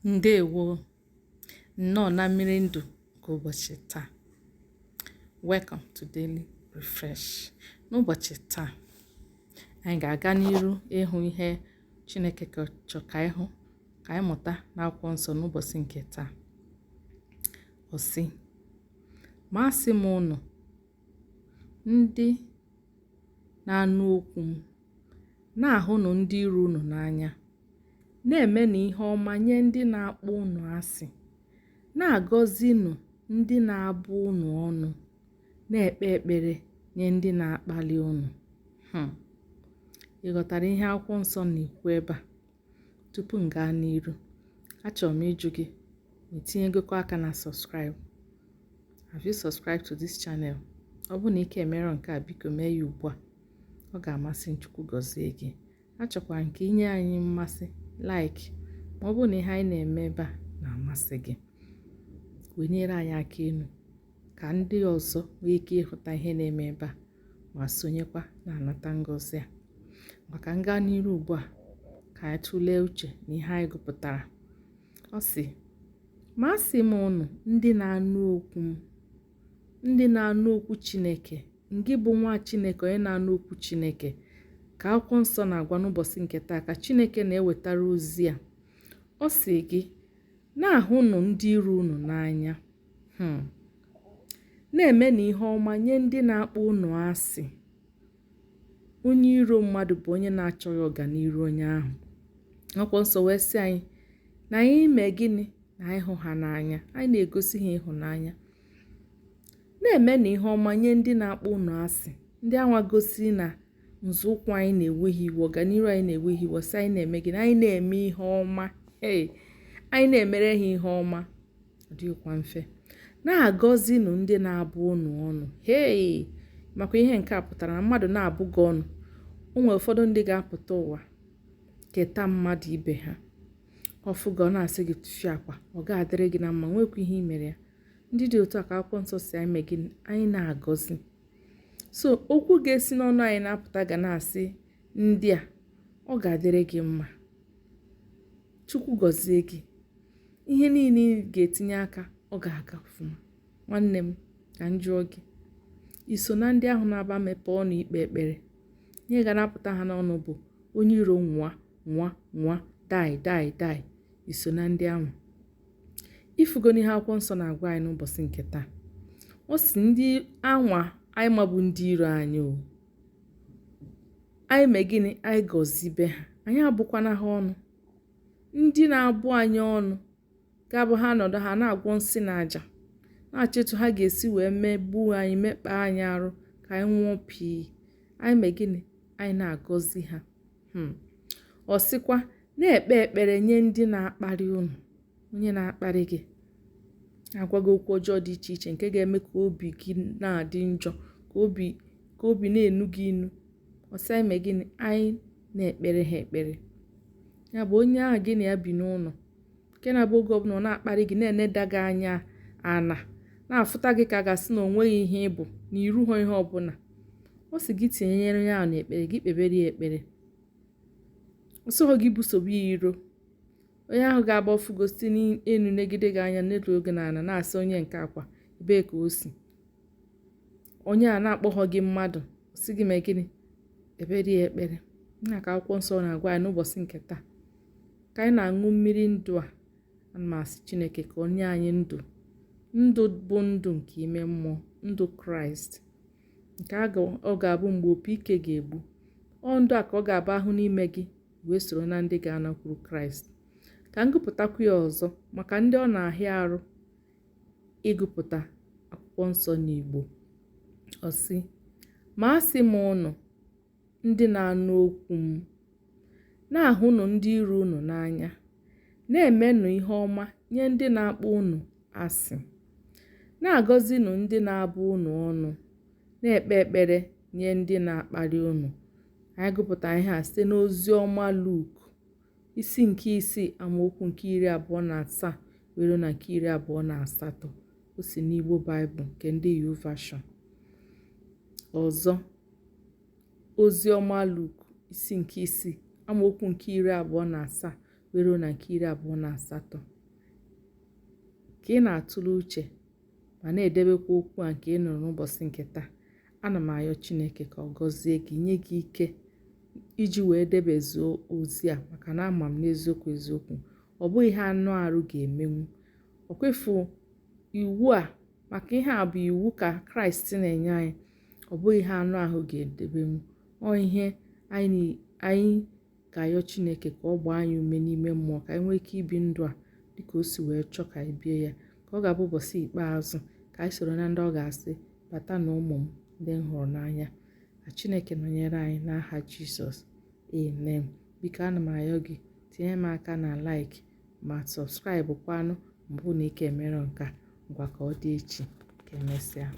Ndewo, nnọọ na mmiri ndụ nke ụbọchị taa. Welcome to Daily Refresh. N'ụbọchị taa, anyị ga-aga n'iru ịhụ ihe Chineke chọrọ ka ịhụ, ka anyị mụta n'akwụkwọ nsọ n'ụbọchị nke taa. Ọ sị, ma asị m unu, ndị na-anụ okwu m, na-ahụnụ ndị iro unu n'anya, na-eme na ihe ọma nye ndị na-akpọ unu asị, na-agọzinụ ndị na-abụ unu ọnụ, na-ekpe ekpere nye ndị na-akpali unu. Ị ghọtara ihe akwụkwọ nsọ na-ekwu ebe a? Tupu m gaa n'iru, achọrọ m ịjụ gị, etinyegokwa aka na subscribe. Have you subscribed to this channel? Ọ bụ na ike emere nke a, biko mee ya ugbu a. Ọ ga-amasị m, Chukwu gọzie gị. Achọkwara nke inye anyị mmasị, like, ma ọ bụ na ihe anyị na-eme ebe a na-amasị gị, wenyere anyị aka elu ka ndị ọzọ nwee ike ịhụta ihe na-eme ebe a ma sonyekwa na-anata ngọzi a. Maka nga n'iru ugbu a, ka anyị tụlee uche na ihe anyị gụpụtara. Ọ sị, ma asị m unu ndị na-anụ okwu m, ndị na-anụ okwu Chineke, ngị bụ nwa Chineke, onye na-anụ okwu Chineke, ka akwụkwọ nsọ na-agwa n'ụbọchị nke taa, ka Chineke na-ewetara ozi a. Ọ sị gị, na-ahụnụ ndị iro unu n'anya, na-eme na ihe ọma nye ndị na-akpọ unu asị. Onye iro mmadụ bụ onye na-achọghị ọganiru onye ahụ. Akwụkwọ nsọ wee sị anyị na anyị mee gịnị? Na anyị hụ ha n'anya, anyị na-egosi ha ịhụnanya. Na-eme na ihe ọma nye ndị na-akpọ unu asị, ndị anwa gosi na nzọụkwụ anyị na-enweghị iwu, ọganiru anyị na-enweghị iwu. Sị anyị na-eme gịnị? Anyị na-eme ihe ọma. Anyị na-emere ha ihe ọma. Ọ dịghịkwa mfe. Na-agọzinụ ndị na-abụ unu ọnụ. Makwa ihe nke a pụtara na mmadụ na-abụ gị ọnụ. O nwere ụfọdụ ndị ga-apụta ụwa keta mmadụ ibe ha, ọfụ gị, ọ na-asị gị tụfịa akwa, ọ ga-adịrị gị na mma, nwekwa ihe i mere ya. Ndị dị otu a ka akwụkwọ nsọ si anyị mee gịnị? Anyị na-agọzi. So okwu ga-esi n'ọnụ anyị na-apụta ga na-asị ndị a, ọ ga-adịrị gị mma, Chukwu gọzie gị, ihe niile ị ga-etinye aka, ọ ga-aga ọfụma. Nwanne m, ka m jụọ gị, iso na ndị ahụ na-aba mepe ọnụ ikpe ekpere? Ihe ga na-apụta ha n'ọnụ bụ onye iro nwa dai. Iso na ndị ahụ? Ifugo n'ihe akwụkwọ nsọ na-agwa anyị n'ụbọchị nke taa. Ọ sị ndị anwa anyị mabụ ndị iro anyị, anyị mee gịnị? Anyị gọzibe ha, anyị abụkwana ha ọnụ. Ndị na-abụ anyị ọnụ ga-abụ ha nọdụ ha na-agwọ nsị na aja, na-achịtụ ha ga-esi wee megbuo anyị, mekpa anyị arụ, ka anyị nwụọ pii. Anyị mee gịnị? Anyị na-agọzi ha. Ọ sịkwa, na-ekpe ekpere nye ndị na-akparị unu. Onye na-akparị gị agwa gị okwu ọjọọ dị iche iche nke ga-eme ka obi gị na-adị njọ, ka obi na-enu gị inu. Ọ sị anyị mee gịnị? Anyị na-ekpere ha ekpere. Ya bụ onye ahụ gị na ya bi n'ụlọ, nke na-abụ oge ọbụla ọ na-akparị gị, na-eneda gị anya ana, na-afụta gị ka gasị na onweghị ihe ịbụ, na irughọ ihe ọbụla. Ọ sị gị tinyere ya n'ekpere, gị kpebere ya ekpere. Ọ sịghọ gị busobe ya iro. Onye ahụ ga-agba ọfụgo site n'elu negide gị anya, n'elu oge na ana, na-asị onye nke akwa ebee ka o si. Onye a na-akpọghọ gị mmadụ, sị gị mee gịnị? Ekpere ya ekpere. Nna ka akwụkwọ nsọ na-agwa anyị n'ụbọchị nke taa, ka anyị na-aṅụ mmiri ndụ a, ana m asị Chineke ka onye anyị ndụ bụ ndụ nke ime mmụọ, ndụ Kraịst, nke ọ ga-abụ mgbe opi ike ga-egbu. Ọ ndụ a ka ọ ga-abụ ahụ n'ime gị, wee soro na ndị ga-anakwuru Kraịst. Ka m gụpụtakwu ya ọzọ maka ndị ọ na-ahịa arụ ịgụpụta akwụkwọ nsọ n'Igbo. Ọ sị, ma asị m unu ndị na-anụ okwu m, na-ahụnụ ndị iro unu n'anya, na-emenụ ihe ọma nye ndị na-akpọ unu asị, na-agọzinụ ndị na-abụ unu ọnụ, na-ekpe ekpere nye ndị na-akparị unu. Anyị gụpụta ihe a site n'ozi ọma Luk, isi nke 6 amaokwu nke 27 were na nke 28. O si n'Igbo Baịbụl nke ndị U version. Ọzọ, ozi ọma Luk, isi nke 6 amaokwu nke 27 wee ruo na nke 28 ka ị na-atụle uche ma na-edebekwa okwu a nke ị nụrụ n'ụbọchị nke taa. Ana m ayọ Chineke ka ọ gọzie gị, nye gị ike iji wee debezuo ozi a, maka na ama m n'eziokwu eziokwu ọ bụghị ihe anụ arụ ga-emenwu. O kwefu iwu a, maka ihe a bụ iwu ka Kraịst na-enye anyị, ọ bụghị ihe anụ ahụ ga-edebenwu. Ọ ihe anyị ga-ayọ Chineke ka ọ gbaa anyị ume n'ime mmụọ ka anyị nwee ike ibi ndụ a dịka o si wee chọọ ka anyị bie ya, ka ọ ga-abụ ụbọchị ikpeazụ ka anyị soro na ndị ọ ga-asị bata na ụmụ m ndị m hụrụ n'anya. Ka Chineke nọnyere anyị n'aha Jizọs, amen. Biko ana m ayọ gị tinye m aka na like ma sọbskraịbụ kwanụ mbụ na ike mere nka. Ngwa ka ọ dị echi, ka emesịa.